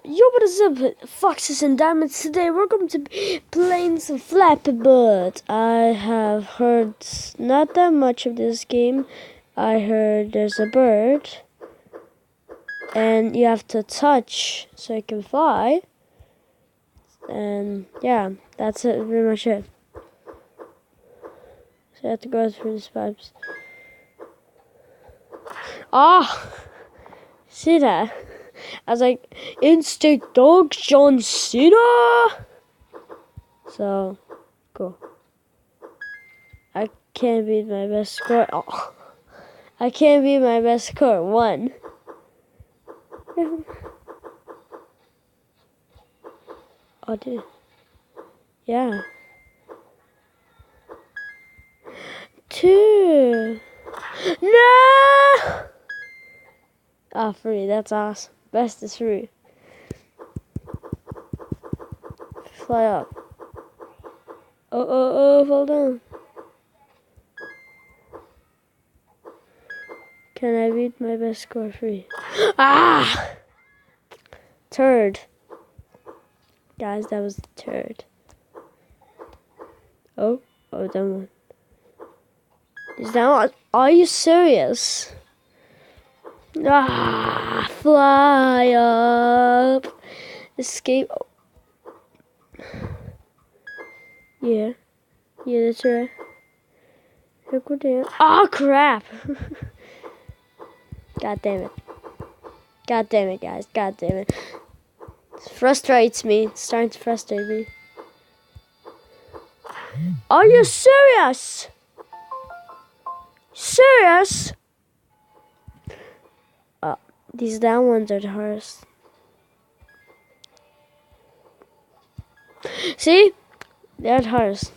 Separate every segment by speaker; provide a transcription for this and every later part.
Speaker 1: Yo, what is up, Foxes and Diamonds? Today we're going to be playing some Flapi Bird. I have heard not that much of this game. I heard there's a bird, and you have to touch so it can fly. And yeah, that's it, pretty much it. So I have to go through these pipes. Ah! See that? I was like, Instinct Dog John Cena! So, cool. I can't beat my best score. Oh. I can't beat my best score. 1. Oh, dude. Yeah. 2. No! Oh, 3. That's awesome. Best is 3. Fly up. Oh, fall down. Can I beat my best score? 3. Ah! Turd. Guys, that was the turd. Oh, that one. Is that one? Are you serious? Ah, fly up. Escape. Oh. Yeah, that's right. Go down. Oh, crap. God damn it. God damn it, guys. God damn it. It frustrates me. It's starting to frustrate me. Are you serious? Serious? These down ones are the hardest. See? They're the hardest.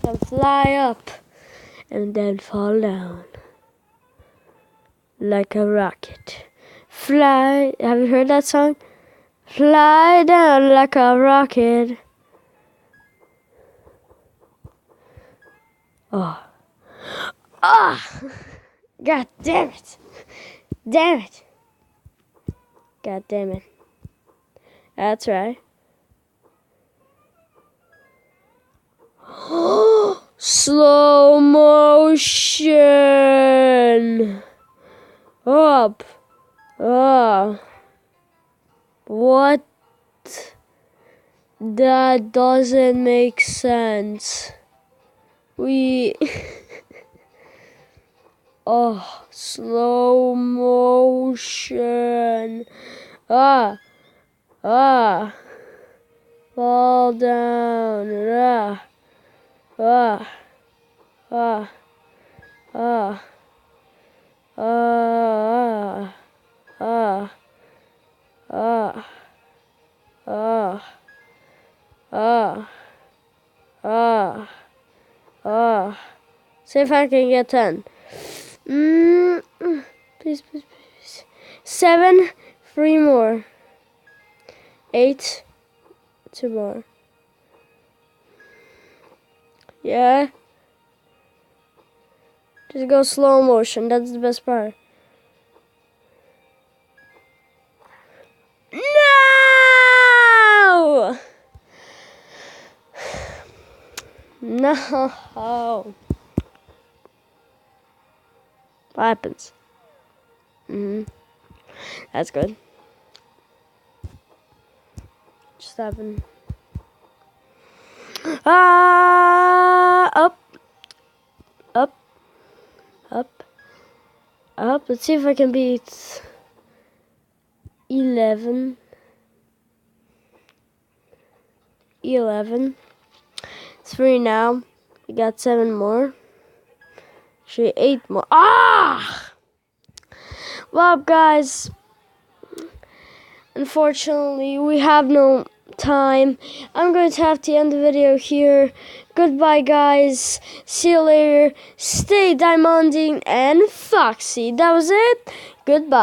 Speaker 1: Then fly up and then fall down like a rocket. Fly. Have you heard that song? Fly down like a rocket. Oh. Ah! God damn it. Damn it. God damn it. That's right. Slow motion. Up. What? That doesn't make sense. Oh, slow motion. Fall down. See if I can get 10. Please. 7, 3 more. 8, 2 more. Yeah. Just go slow motion. That's the best part. No! No. What happens? That's good. Just happened. Up. Let's see if I can beat 11. It's 3 now. We got 7 more. Actually, 8 more. Well, guys, unfortunately, we have no time. I'm going to have to end the video here. Goodbye, guys. See you later. Stay diamonding and foxy. That was it. Goodbye.